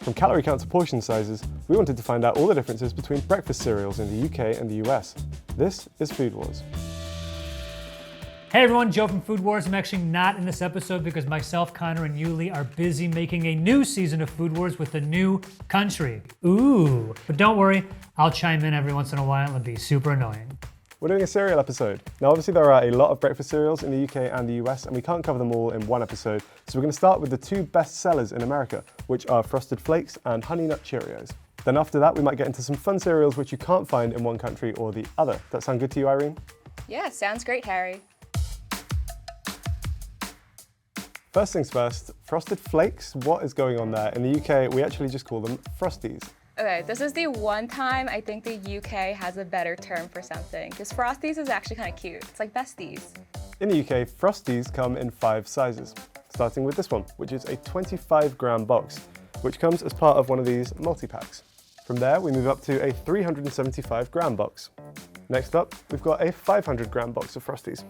From calorie count to portion sizes, we wanted to find out all the differences between breakfast cereals in the UK and the US. This is Food Wars. Hey everyone, Joe from Food Wars. I'm actually not in this episode because myself, Connor, and Yuli are busy making a new season of Food Wars with a new country. Ooh. But don't worry, I'll chime in every once in a while and be super annoying. We're doing a cereal episode. Now obviously there are a lot of breakfast cereals in the UK and the US and we can't cover them all in one episode, so we're going to start with the two best sellers in America, which are Frosted Flakes and Honey Nut Cheerios. Then after that we might get into some fun cereals which you can't find in one country or the other. That sound good to you, Irene? Yeah, sounds great, Harry. First things first, Frosted Flakes, what is going on there? In the UK, we actually just call them Frosties. Okay, this is the one time I think the UK has a better term for something, because Frosties is actually kind of cute. It's like besties. In the UK, Frosties come in 5 sizes, starting with this one, which is a 25-gram box, which comes as part of one of these multi-packs. From there, we move up to a 375-gram box. Next up, we've got a 500-gram box of Frosties.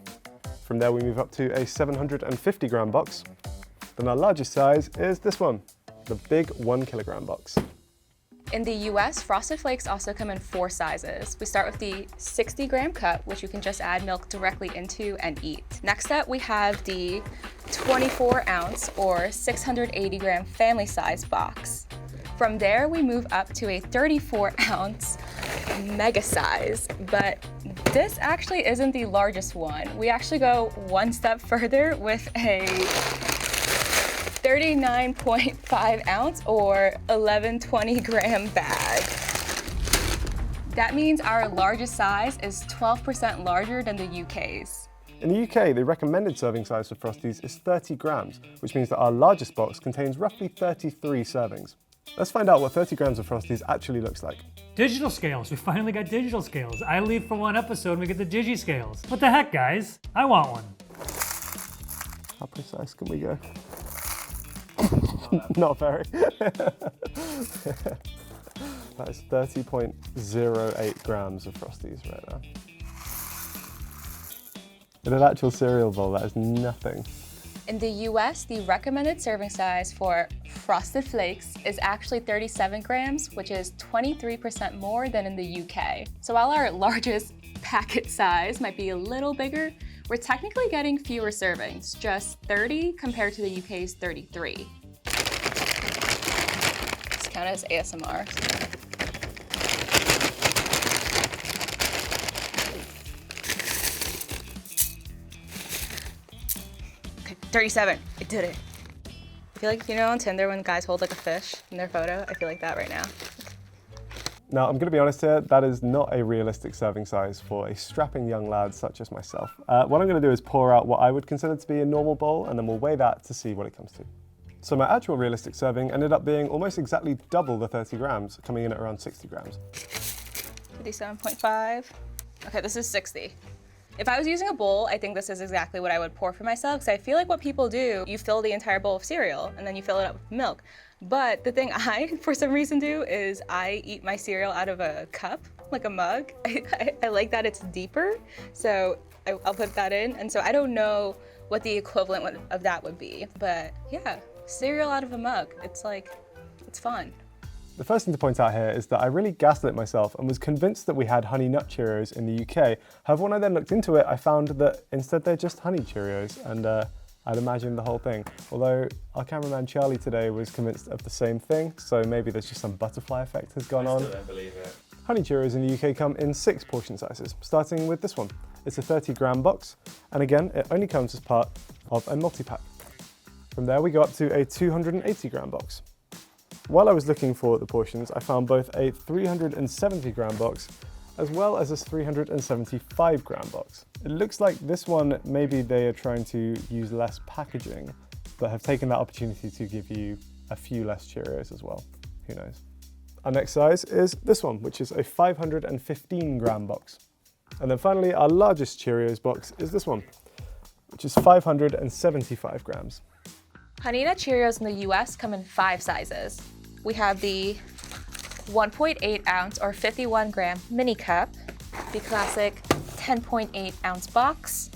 From there, we move up to a 750-gram box. Then our largest size is this one, the big 1 kilogram box. In the US, Frosted Flakes also come in 4 sizes. We start with the 60-gram cup, which you can just add milk directly into and eat. Next up, we have the 24-ounce or 680-gram family size box. From there, we move up to a 34-ounce mega size, but this actually isn't the largest one. We actually go one step further with a 39.5 ounce or 1120-gram bag. That means our largest size is 12% larger than the UK's. In the UK, the recommended serving size for Frosties is 30 grams, which means that our largest box contains roughly 33 servings. Let's find out what 30 grams of Frosties actually looks like. Digital scales. We finally got digital scales. I leave for one episode and we get the digi scales. What the heck, guys? I want one. How precise can we go? Not very. That is 30.08 grams of Frosties right now. In an actual cereal bowl, that is nothing. In the US, the recommended serving size for Frosted Flakes is actually 37 grams, which is 23% more than in the UK. So while our largest packet size might be a little bigger, we're technically getting fewer servings, just 30 compared to the UK's 33. This count as ASMR. 37, I did it. I feel like, you know, on Tinder when guys hold like a fish in their photo, I feel like that right now. Now, I'm going to be honest here, that is not a realistic serving size for a strapping young lad such as myself. What I'm going to do is pour out what I would consider to be a normal bowl, and then we'll weigh that to see what it comes to. So my actual realistic serving ended up being almost exactly double the 30 grams, coming in at around 60 grams. 57.5. Okay, this is 60. If I was using a bowl, I think this is exactly what I would pour for myself, because I feel like what people do, you fill the entire bowl of cereal and then you fill it up with milk. But the thing I, for some reason, do is I eat my cereal out of a cup, like a mug. I like that it's deeper, so I'll put that in. And so I don't know what the equivalent of that would be. But yeah, cereal out of a mug, it's like, it's fun. The first thing to point out here is that I really gaslit myself and was convinced that we had Honey Nut Cheerios in the UK. However, when I then looked into it, I found that instead they're just Honey Cheerios, and I'd imagined the whole thing. Although our cameraman Charlie today was convinced of the same thing, so maybe there's just some butterfly effect has gone on. I still don't believe it. Honey Cheerios in the UK come in 6 portion sizes, starting with this one. It's a 30-gram box, and again, it only comes as part of a multi-pack. From there, we go up to a 280-gram box. While I was looking for the portions, I found both a 370-gram box as well as a 375-gram box. It looks like this one, maybe they are trying to use less packaging, but have taken that opportunity to give you a few less Cheerios as well. Who knows? Our next size is this one, which is a 515-gram box. And then finally, our largest Cheerios box is this one, which is 575 grams. Honey Nut Cheerios in the US come in 5 sizes. We have the 1.8 ounce or 51 gram mini cup, the classic 10.8 ounce box,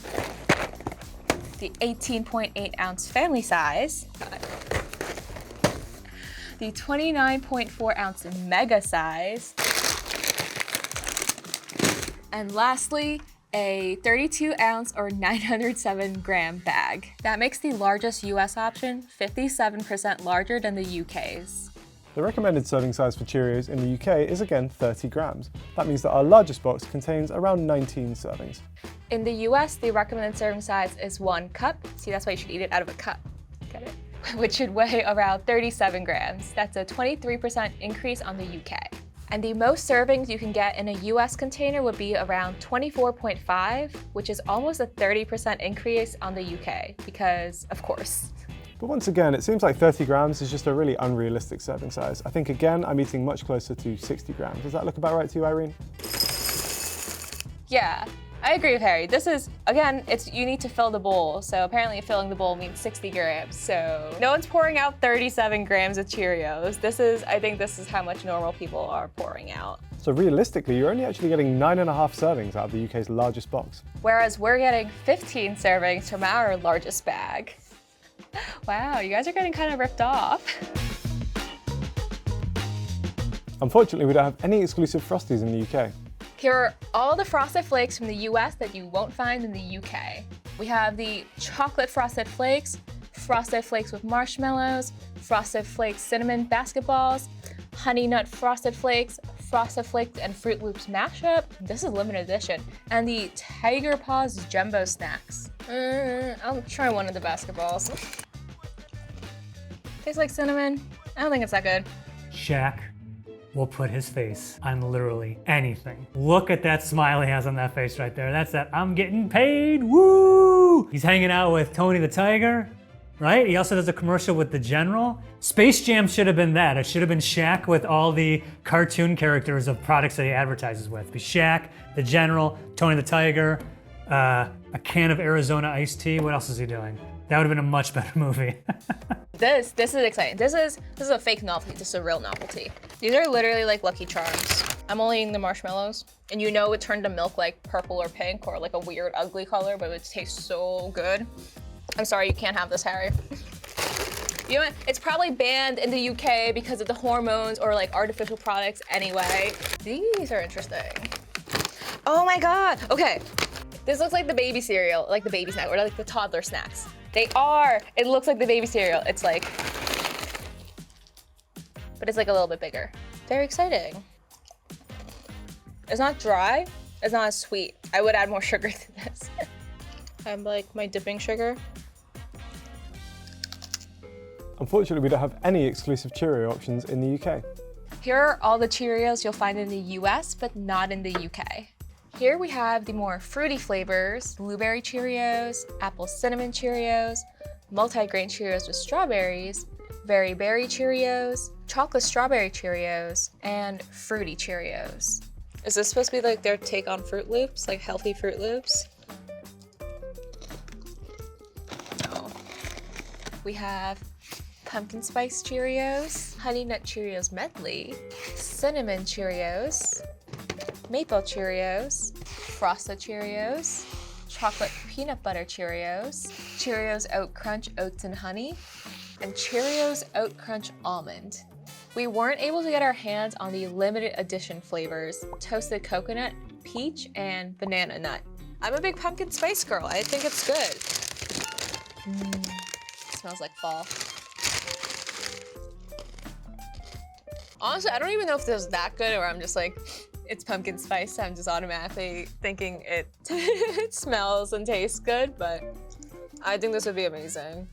the 18.8 ounce family size, the 29.4 ounce mega size. And lastly, a 32 ounce or 907 gram bag. That makes the largest US option 57% larger than the UK's. The recommended serving size for Cheerios in the UK is again 30 grams. That means that our largest box contains around 19 servings. In the US, the recommended serving size is 1 cup. See, that's why you should eat it out of a cup. Get it? Which should weigh around 37 grams. That's a 23% increase on the UK. And the most servings you can get in a US container would be around 24.5, which is almost a 30% increase on the UK, because of course. But once again, it seems like 30 grams is just a really unrealistic serving size. I think again, I'm eating much closer to 60 grams. Does that look about right to you, Irene? Yeah, I agree with Harry. This is, again, you need to fill the bowl. So apparently filling the bowl means 60 grams. So no one's pouring out 37 grams of Cheerios. I think this is how much normal people are pouring out. So realistically, you're only actually getting 9.5 servings out of the UK's largest box. Whereas we're getting 15 servings from our largest bag. Wow, you guys are getting kind of ripped off. Unfortunately, we don't have any exclusive Frosties in the UK. Here are all the Frosted Flakes from the US that you won't find in the UK. We have the chocolate Frosted Flakes with marshmallows, Frosted Flakes cinnamon basketballs, Honey Nut Frosted Flakes and Fruit Loops mashup. This is limited edition. And the Tiger Paws Jumbo Snacks. I'll try one of the basketballs. Tastes like cinnamon. I don't think it's that good. Shaq will put his face on literally anything. Look at that smile he has on that face right there. That's that I'm getting paid, woo! He's hanging out with Tony the Tiger, right? He also does a commercial with the General. Space Jam should have been that. It should have been Shaq with all the cartoon characters of products that he advertises with. It'd be Shaq, the General, Tony the Tiger, a can of Arizona iced tea. What else is he doing? That would have been a much better movie. This is exciting. This is a fake novelty. This is a real novelty. These are literally like Lucky Charms. I'm only eating the marshmallows, and you know it turned to milk like purple or pink or like a weird ugly color, but it tastes so good. I'm sorry, you can't have this, Harry. You know what? It's probably banned in the UK because of the hormones or like artificial products anyway. These are interesting. Oh my God. Okay. This looks like the baby cereal, like the baby snack, or like the toddler snacks. They are. It looks like the baby cereal. It's like, but it's like a little bit bigger. Very exciting. It's not dry. It's not as sweet. I would add more sugar to this. I'm like my dipping sugar. Unfortunately, we don't have any exclusive Cheerio options in the UK. Here are all the Cheerios you'll find in the US, but not in the UK. Here we have the more fruity flavors, blueberry Cheerios, apple cinnamon Cheerios, multi-grain Cheerios with strawberries, berry Cheerios, chocolate strawberry Cheerios, and fruity Cheerios. Is this supposed to be like their take on Fruit Loops, like healthy Fruit Loops? No. We have pumpkin spice Cheerios, honey nut Cheerios medley, cinnamon Cheerios, maple Cheerios, frosted Cheerios, chocolate peanut butter Cheerios, Cheerios Oat Crunch Oats and Honey, and Cheerios Oat Crunch Almond. We weren't able to get our hands on the limited edition flavors, toasted coconut, peach, and banana nut. I'm a big pumpkin spice girl. I think it's good. Smells like fall. Honestly, I don't even know if this is that good or I'm just like, it's pumpkin spice. I'm just automatically thinking it, it smells and tastes good, but I think this would be amazing.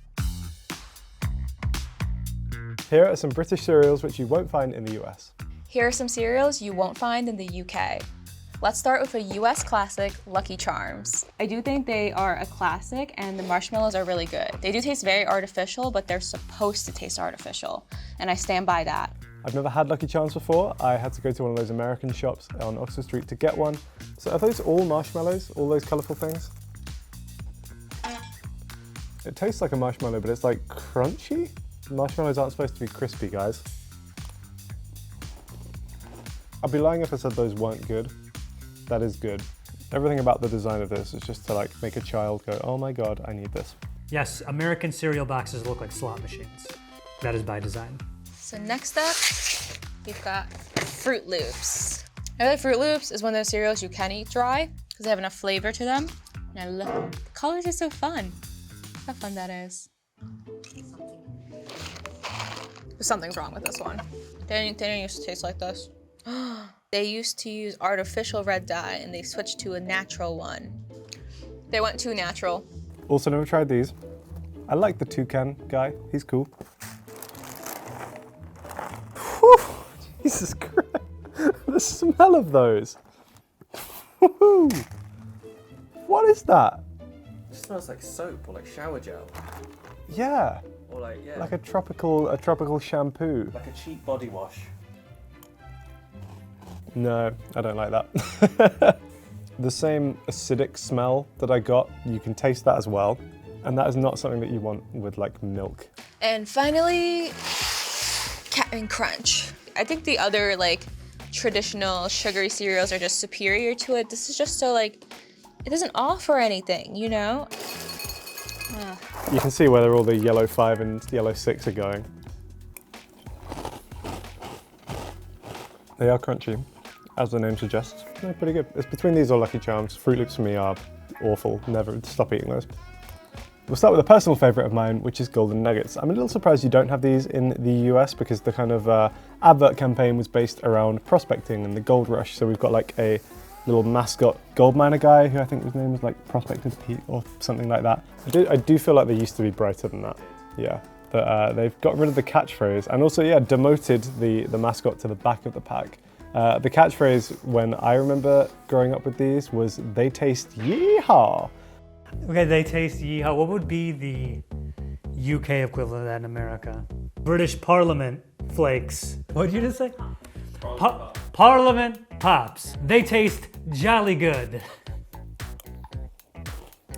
Here are some British cereals which you won't find in the US. Here are some cereals you won't find in the UK. Let's start with a US classic, Lucky Charms. I do think they are a classic and the marshmallows are really good. They do taste very artificial, but they're supposed to taste artificial, and I stand by that. I've never had Lucky Charms before. I had to go to one of those American shops on Oxford Street to get one. So are those all marshmallows, all those colourful things? It tastes like a marshmallow, but it's like crunchy. Marshmallows aren't supposed to be crispy, guys. I'd be lying if I said those weren't good. That is good. Everything about the design of this is just to like make a child go, oh my God, I need this. Yes, American cereal boxes look like slot machines. That is by design. So next up, we've got Fruit Loops. I feel like Fruit Loops is one of those cereals you can eat dry because they have enough flavor to them. And I love them. The colors are so fun. How fun that is. Something's wrong with this one. They didn't used to taste like this. They used to use artificial red dye and they switched to a natural one. They went too natural. Also never tried these. I like the toucan guy, he's cool. Whew, Jesus Christ, the smell of those. Woo-hoo. What is that? It smells like soap or like shower gel. Yeah, Or like, yeah. like a tropical shampoo. Like a cheap body wash. No, I don't like that. The same acidic smell that I got, you can taste that as well. And that is not something that you want with like milk. And finally, Captain Crunch. I think the other like traditional sugary cereals are just superior to it. This is just so like, it doesn't offer anything, you know? You can see where all the yellow 5 and yellow 6 are going. They are crunchy, as the name suggests. They're pretty good. It's between these or Lucky Charms. Fruit Loops for me are awful. Never stop eating those. We'll start with a personal favourite of mine, which is Golden Nuggets. I'm a little surprised you don't have these in the US because the kind of advert campaign was based around prospecting and the gold rush. So we've got like a little mascot gold miner guy who I think his name was like Prospector Pete or something like that. I do feel like they used to be brighter than that. Yeah. But they've got rid of the catchphrase and also, yeah, demoted the mascot to the back of the pack. The catchphrase when I remember growing up with these was, "They taste yeehaw." Okay, they taste yeehaw. What would be the UK equivalent of that in America? British Parliament Flakes. What did you just say? Parliament Pops. They taste jolly good.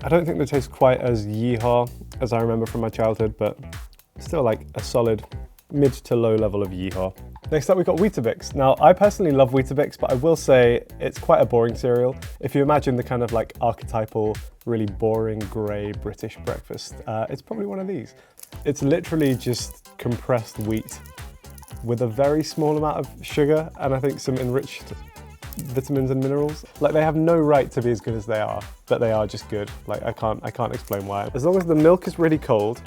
I don't think they taste quite as yeehaw as I remember from my childhood, but still like a solid mid to low level of yeehaw. Next up we've got Weetabix. Now I personally love Weetabix, but I will say it's quite a boring cereal. If you imagine the kind of like archetypal, really boring grey British breakfast, it's probably one of these. It's literally just compressed wheat with a very small amount of sugar and I think some enriched vitamins and minerals. Like they have no right to be as good as they are, but they are just good. Like I can't explain why. As long as the milk is really cold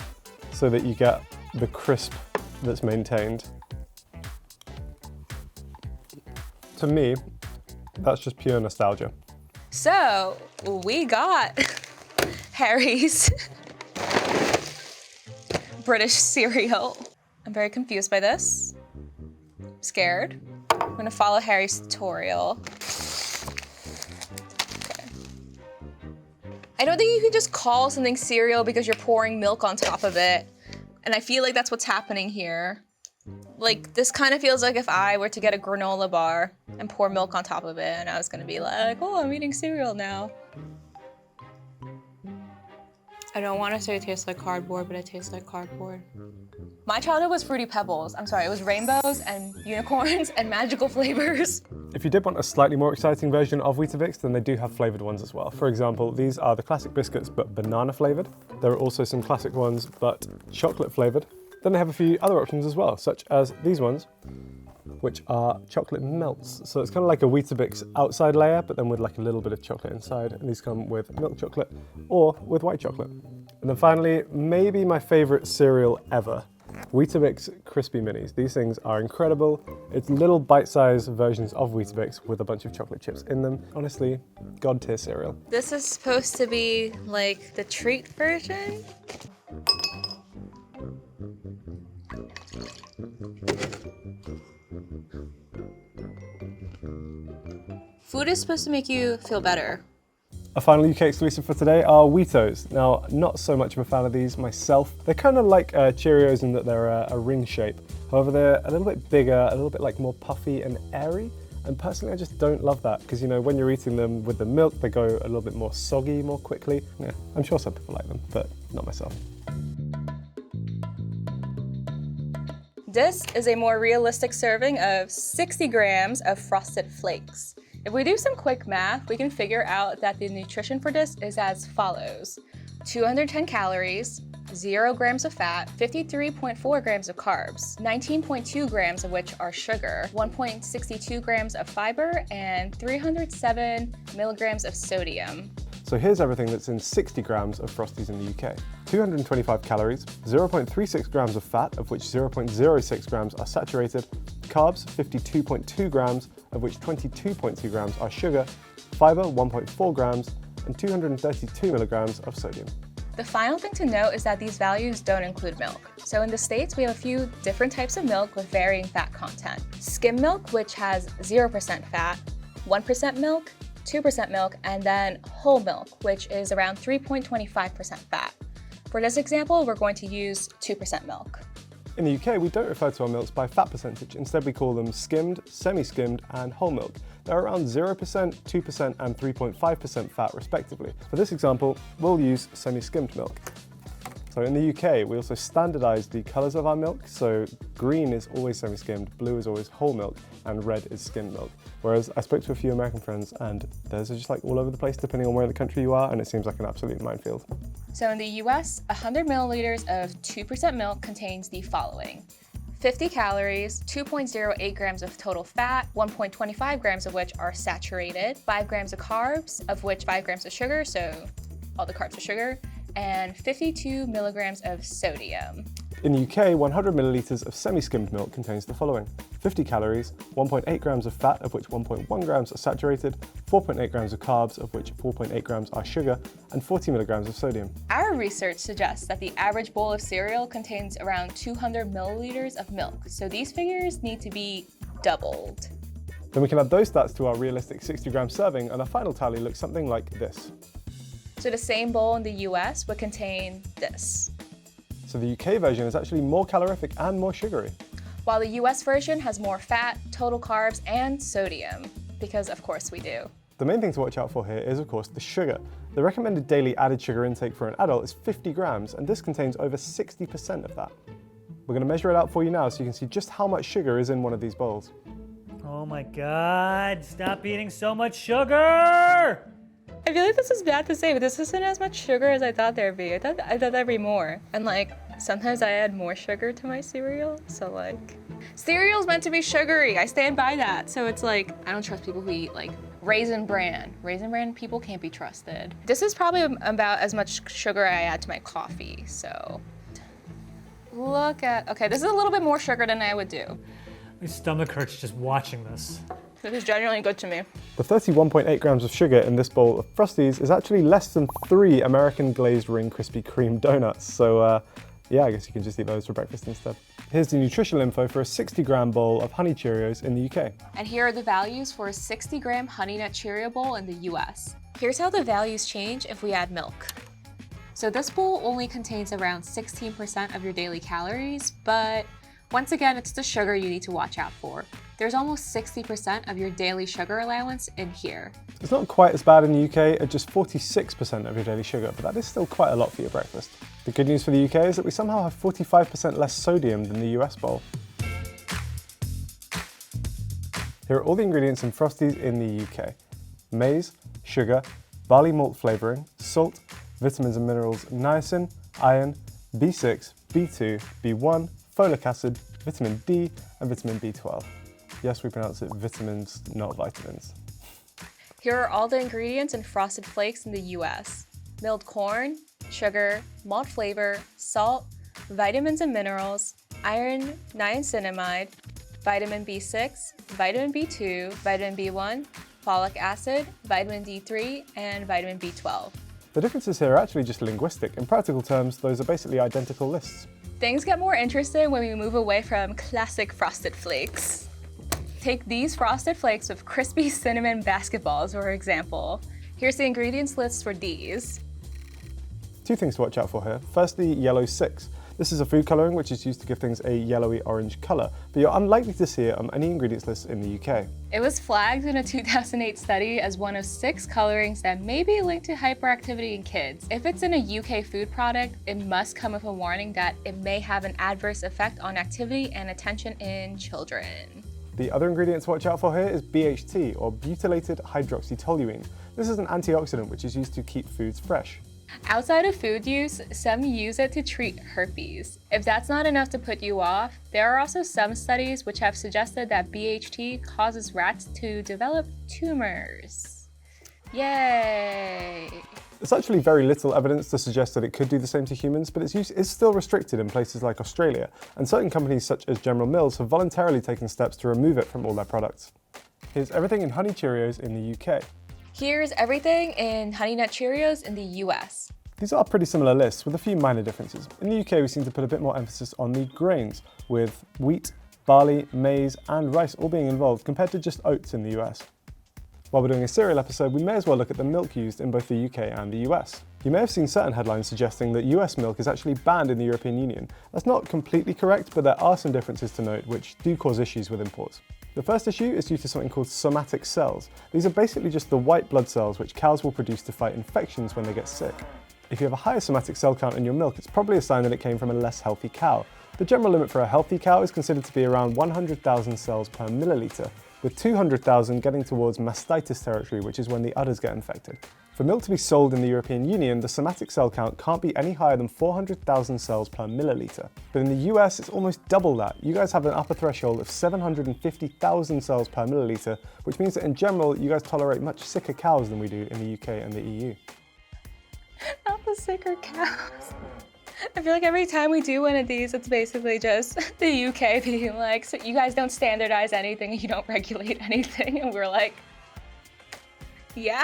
so that you get the crisp that's maintained. To me, that's just pure nostalgia. So we got Harry's British cereal. I'm very confused by this. I'm scared. I'm gonna follow Harry's tutorial. Okay. I don't think you can just call something cereal because you're pouring milk on top of it. And I feel like that's what's happening here. Like, this kind of feels like if I were to get a granola bar and pour milk on top of it and I was gonna be like, oh, I'm eating cereal now. I don't want to say it tastes like cardboard, but it tastes like cardboard. My childhood was Fruity Pebbles. I'm sorry, it was rainbows and unicorns and magical flavors. If you did want a slightly more exciting version of Weetabix, then they do have flavoured ones as well. For example, these are the classic biscuits, but banana flavoured. There are also some classic ones, but chocolate flavoured. Then they have a few other options as well, such as these ones, which are chocolate melts. So it's kind of like a Weetabix outside layer, but then with like a little bit of chocolate inside. And these come with milk chocolate or with white chocolate. And then finally, maybe my favourite cereal ever, Weetabix Crispy Minis. These things are incredible. It's little bite-sized versions of Weetabix with a bunch of chocolate chips in them. Honestly, god tier cereal. This is supposed to be like the treat version. Food is supposed to make you feel better. A final UK exclusive for today are Weetos. Now, not so much of a fan of these myself. They're kind of like Cheerios in that they're a ring shape. However, they're a little bit bigger, a little bit like more puffy and airy. And personally, I just don't love that because, you know, when you're eating them with the milk, they go a little bit more soggy more quickly. Yeah, I'm sure some people like them, but not myself. This is a more realistic serving of 60 grams of Frosted Flakes. If we do some quick math, we can figure out that the nutrition for this is as follows. 210 calories, 0 grams of fat, 53.4 grams of carbs, 19.2 grams of which are sugar, 1.62 grams of fiber, and 307 milligrams of sodium. So here's everything that's in 60 grams of Frosties in the UK. 225 calories, 0.36 grams of fat, of which 0.06 grams are saturated, carbs 52.2 grams, of which 22.2 grams are sugar, fiber 1.4 grams, and 232 milligrams of sodium. The final thing to note is that these values don't include milk. So in the States, we have a few different types of milk with varying fat content. Skim milk, which has 0% fat, 1% milk, 2% milk, and then whole milk, which is around 3.25% fat. For this example, we're going to use 2% milk. In the UK, we don't refer to our milks by fat percentage. Instead, we call them skimmed, semi-skimmed, and whole milk. They're around 0%, 2%, and 3.5% fat, respectively. For this example, we'll use semi-skimmed milk. So in the UK, we also standardized the colors of our milk. So green is always semi-skimmed, blue is always whole milk, and red is skimmed milk. Whereas I spoke to a few American friends and theirs are just like all over the place depending on where in the country you are, and it seems like an absolute minefield. So in the US, 100 milliliters of 2% milk contains the following: 50 calories, 2.08 grams of total fat, 1.25 grams of which are saturated, 5 grams of carbs, of which 5 grams of sugar, so all the carbs are sugar, and 52 milligrams of sodium. In the UK, 100 milliliters of semi-skimmed milk contains the following: 50 calories, 1.8 grams of fat, of which 1.1 grams are saturated, 4.8 grams of carbs, of which 4.8 grams are sugar, and 40 milligrams of sodium. Our research suggests that the average bowl of cereal contains around 200 milliliters of milk, so these figures need to be doubled. Then we can add those stats to our realistic 60-gram serving, and our final tally looks something like this. So the same bowl in the US would contain this. So the UK version is actually more calorific and more sugary. While the US version has more fat, total carbs, and sodium, because of course we do. The main thing to watch out for here is, of course, the sugar. The recommended daily added sugar intake for an adult is 50 grams, and this contains over 60% of that. We're going to measure it out for you now so you can see just how much sugar is in one of these bowls. Oh my God, stop eating so much sugar! I feel like this is bad to say, but this isn't as much sugar as I thought there'd be. I thought there'd be more. And like, sometimes I add more sugar to my cereal, so like, cereal's meant to be sugary. I stand by that. So it's like, I don't trust people who eat like Raisin Bran. Raisin Bran people can't be trusted. This is probably about as much sugar I add to my coffee, so. Look at, okay, this is a little bit more sugar than I would do. My stomach hurts just watching this. This is genuinely good to me. The 31.8 grams of sugar in this bowl of Frosties is actually less than 3 American glazed ring Krispy Kreme donuts. So yeah, I guess you can just eat those for breakfast instead. Here's the nutritional info for a 60-gram bowl of Honey Cheerios in the UK. And here are the values for a 60-gram Honey Nut Cheerio bowl in the US. Here's how the values change if we add milk. So this bowl only contains around 16% of your daily calories, but once again, it's the sugar you need to watch out for. There's almost 60% of your daily sugar allowance in here. It's not quite as bad in the UK at just 46% of your daily sugar, but that is still quite a lot for your breakfast. The good news for the UK is that we somehow have 45% less sodium than the US bowl. Here are all the ingredients in Frosties in the UK. Maize, sugar, barley malt flavouring, salt, vitamins and minerals, niacin, iron, B6, B2, B1, folic acid, vitamin D, and vitamin B12. Yes, we pronounce it vitamins, not vitamins. Here are all the ingredients in Frosted Flakes in the US. Milled corn, sugar, malt flavor, salt, vitamins and minerals, iron, niacinamide, vitamin B6, vitamin B2, vitamin B1, folic acid, vitamin D3, and vitamin B12. The differences here are actually just linguistic. In practical terms, those are basically identical lists. Things get more interesting when we move away from classic Frosted Flakes. Take these Frosted Flakes with crispy cinnamon basketballs, for example. Here's the ingredients list for these. 2 things to watch out for here. Firstly, yellow 6. This is a food colouring which is used to give things a yellowy orange colour, but you're unlikely to see it on any ingredients list in the UK. It was flagged in a 2008 study as one of 6 colorings that may be linked to hyperactivity in kids. If it's in a UK food product, it must come with a warning that it may have an adverse effect on activity and attention in children. The other ingredient to watch out for here is BHT, or butylated hydroxytoluene. This is an antioxidant which is used to keep foods fresh. Outside of food use, some use it to treat herpes. If that's not enough to put you off, there are also some studies which have suggested that BHT causes rats to develop tumors. Yay! There's actually very little evidence to suggest that it could do the same to humans, but its use is still restricted in places like Australia, and certain companies such as General Mills have voluntarily taken steps to remove it from all their products. Here's everything in Honey Cheerios in the UK. Here's everything in Honey Nut Cheerios in the US. These are pretty similar lists with a few minor differences. In the UK, we seem to put a bit more emphasis on the grains, with wheat, barley, maize, and rice all being involved compared to just oats in the US. While we're doing a cereal episode, we may as well look at the milk used in both the UK and the US. You may have seen certain headlines suggesting that US milk is actually banned in the European Union. That's not completely correct, but there are some differences to note which do cause issues with imports. The first issue is due to something called somatic cells. These are basically just the white blood cells which cows will produce to fight infections when they get sick. If you have a higher somatic cell count in your milk, it's probably a sign that it came from a less healthy cow. The general limit for a healthy cow is considered to be around 100,000 cells per milliliter, with 200,000 getting towards mastitis territory, which is when the udders get infected. For milk to be sold in the European Union, the somatic cell count can't be any higher than 400,000 cells per milliliter. But in the US, it's almost double that. You guys have an upper threshold of 750,000 cells per milliliter, which means that in general, you guys tolerate much sicker cows than we do in the UK and the EU. Not the sicker cows. I feel like every time we do one of these, it's basically just the UK being like, so you guys don't standardize anything, you don't regulate anything, and we're like, yeah.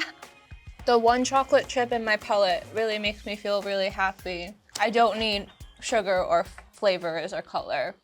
The one chocolate chip in my pellet really makes me feel really happy. I don't need sugar or flavors or color.